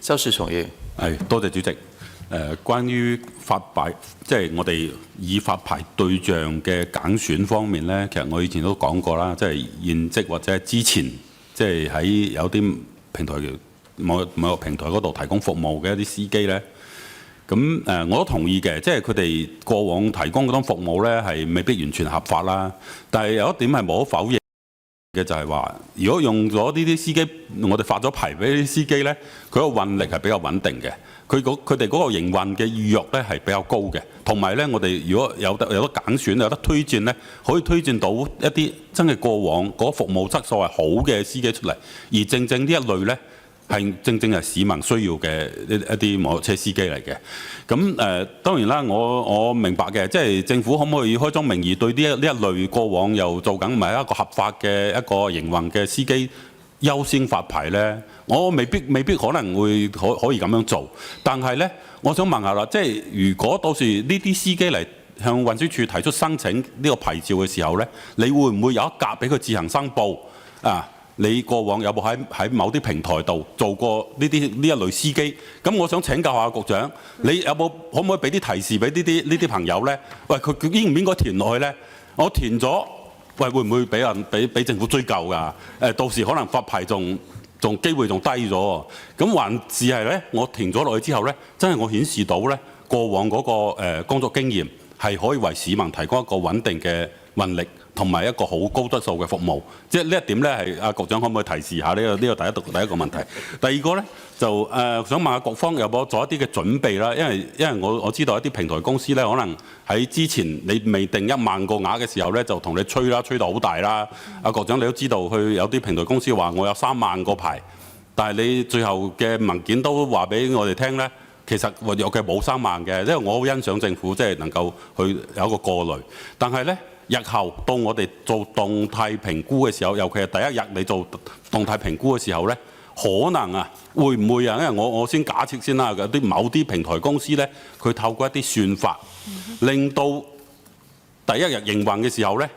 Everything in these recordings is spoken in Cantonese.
周世松議員。多謝主席。關於發牌，即係我哋以發牌對象嘅揀選方面呢，其實我以前都講過啦，即係現職或者係之前，即係喺有啲平台某個平台嗰度提供服務嘅一啲司機呢。咁我都同意嘅，即係佢哋過往提供嗰種服務呢，係未必完全合法啦。但係有一點係無可否認嘅，就係話，如果用咗呢啲司機，我哋發咗牌俾啲司機呢，佢個運力係比較穩定嘅。佢哋嗰個營運嘅意欲咧係比較高嘅，同埋咧我哋如果有得揀選，有得推薦咧，可以推薦到一啲真係過往嗰服務質素係好嘅司機出嚟，而正呢一類咧係正係市民需要嘅一啲摩托車司機嚟嘅。咁當然啦，我明白嘅，即係政府可唔可以開宗明義對呢一類過往又做緊唔係一個合法嘅一個營運嘅司機優先發牌呢？我未必可能會可以咁樣做，但係呢，我想問下啦，即係如果到時呢啲司機嚟向運輸署提出申請呢個牌照嘅時候呢，你會唔會有一格俾佢自行申報啊？你過往有冇喺某啲平台度做過呢一類司機？咁我想請教下局長，你可唔可以俾啲提示俾呢啲朋友呢？喂，佢應唔應該填落去呢？我填咗。喂，會唔會俾政府追究㗎？到時可能發牌仲機會仲低咗。咁還是係咧？我填咗落去之後咧，真係我顯示到咧過往嗰個工作經驗係可以為市民提供一個穩定嘅運力同埋一個好高質素嘅服務。即係呢一點咧，係阿局長可唔可以提示下呢個第一個問題？第二個咧就想問下局方有冇做一啲嘅準備啦？因為我知道一啲平台公司咧，可能喺之前你未定1萬個額嘅時候咧，就同你吹啦，吹到好大啦。阿局長你都知道，佢有啲平台公司話我有3萬個牌，但係你最後嘅文件都話俾我哋聽咧，其實有嘅冇3萬嘅，因為我好欣賞政府即係能夠去有一個過濾，但係咧。日後到我哋做動態評估嘅時候，尤其係第一日你做動態評估嘅時候呢，可能啊，會唔會啊？因為我先假設先啦，有啲某啲平台公司呢，佢透過一啲算法，令到第一日營運嘅時候呢，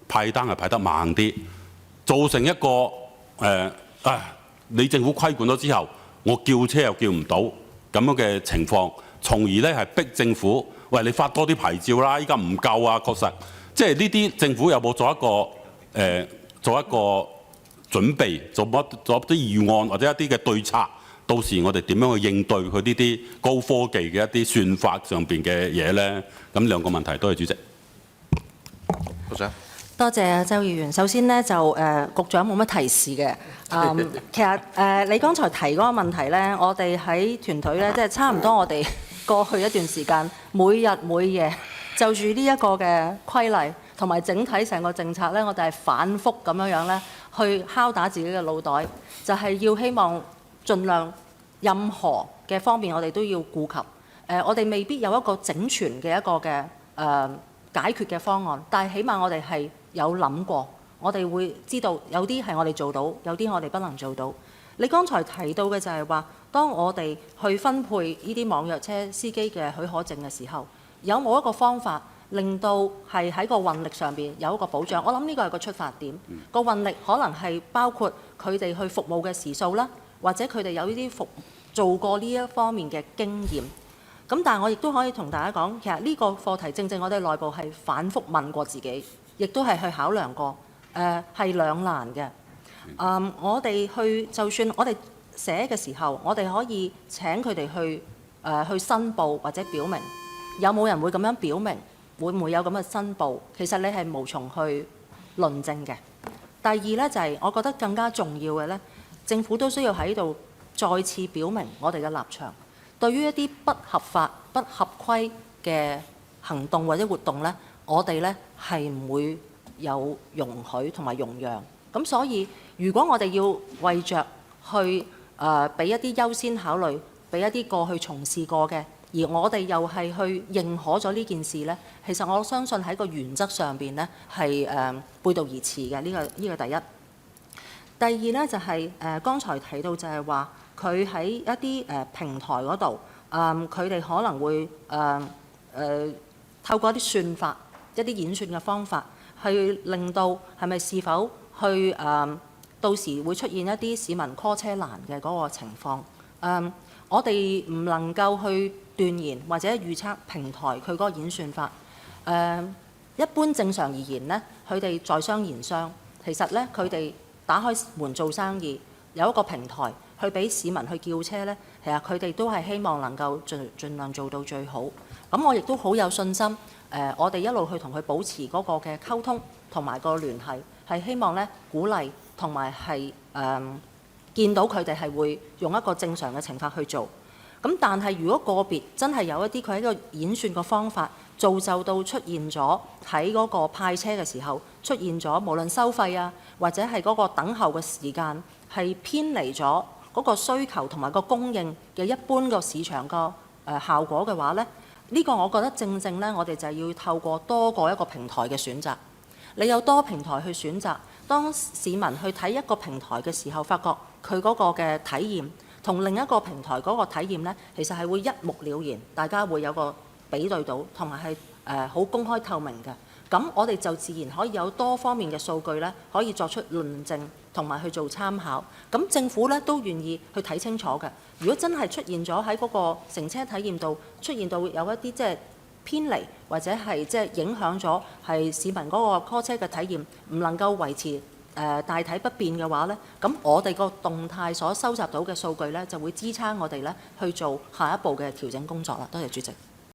派單係派得慢啲，造成一個你政府規管咗之後，我叫車又叫唔到咁樣嘅情況，從而呢係逼政府，喂，你發多啲牌照啦，依家唔夠啊，確實。即係呢啲政府有冇做一個準備，做一啲預案或者一啲嘅對策？到時我哋點樣去應對佢呢啲高科技嘅一啲算法上邊嘅嘢呢？咁兩個問題，多謝主席。局長。多謝周議員。首先呢，就局長冇乜提示嘅。其實你剛才提嗰個問題呢，我哋喺團隊呢，即係差唔多我哋過去一段時間，每日每夜。就住呢一個嘅規例同埋整體成個政策呢，我哋係反覆咁樣呢去敲打自己嘅腦袋，就係要希望盡量任何嘅方面我哋都要顧及。我哋未必有一個整全嘅一個嘅解決嘅方案，但係起碼我哋係有諗過，我哋會知道有啲係我哋做到，有啲我哋不能做到。你剛才提到嘅就係話，當我哋去分配呢啲網約車司機嘅許可證嘅時候，有冇一個方法令到係喺個運力上邊有一個保障？我諗呢個係個出發點。個運力可能係包括佢哋去服務嘅時數啦，或者佢哋有呢啲做過呢一方面嘅經驗。咁但係我亦都可以同大家講，其實呢個課題正正我哋內部係反覆問過自己，亦都係去考量過，係兩難嘅。我哋就算我哋寫嘅時候，我哋可以請佢哋去申報或者表明。有冇人會咁樣表明？會唔會有咁嘅申報？其實你係無從去論證嘅。第二呢，就係我覺得更加重要嘅呢，政府都需要喺度再次表明我哋嘅立場。對於一啲不合法、不合規嘅行動或者活動呢，我哋呢係唔會有容許同埋容讓。咁所以，如果我哋要為着去俾一啲優先考慮，俾一啲過去從事過嘅。而我哋又係去認可咗呢件事呢，其實我相信喺個原則上邊呢係背道而馳嘅。呢個第一。第二呢，就係剛才提到就係話佢喺一啲平台嗰度，佢哋可能會透過一啲算法、一啲演算嘅方法，去令到是否去到時會出現一啲市民 call 車難嘅嗰個情況。我哋唔能夠去斷言或者預測平台佢嗰個演算法。一般正常而言呢，佢哋在商言商，其實呢，佢哋打開門做生意，有一個平台去俾市民去叫車呢，其實佢哋都係希望能夠盡量做到最好。咁我亦都好有信心，我哋一路去同佢保持嗰個嘅溝通同埋個聯繫，係希望呢鼓勵同埋係見到佢哋係會用一個正常嘅情況去做。咁但係如果個別真係有一啲佢喺個演算嘅方法造就到出現咗喺嗰個派車嘅時候出現咗無論收費啊或者係嗰個等候嘅時間係偏離咗嗰個需求同埋個供應嘅一般個市場個效果嘅話呢，呢個我覺得正正呢，我哋就係要透過多過一個平台嘅選擇。你有多平台去選擇，當市民去睇一個平台嘅時候，發覺佢嗰個嘅體驗同另一個平台嗰個體驗呢，其實係會一目了然，大家會有個比對到，同埋係好公開透明嘅。咁我哋就自然可以有多方面嘅數據呢，可以作出論證同埋去做參考。咁政府呢都願意去睇清楚嘅。如果真係出現咗喺嗰個乘車體驗度出現到有一啲即係偏離或者係即係影響咗係市民嗰個 call 車嘅體驗，唔能夠維持大體不變嘅話呢，咁我哋個動態所收集到嘅數據呢，就會支撐我哋呢去做下一步嘅調整工作啦。多謝主席。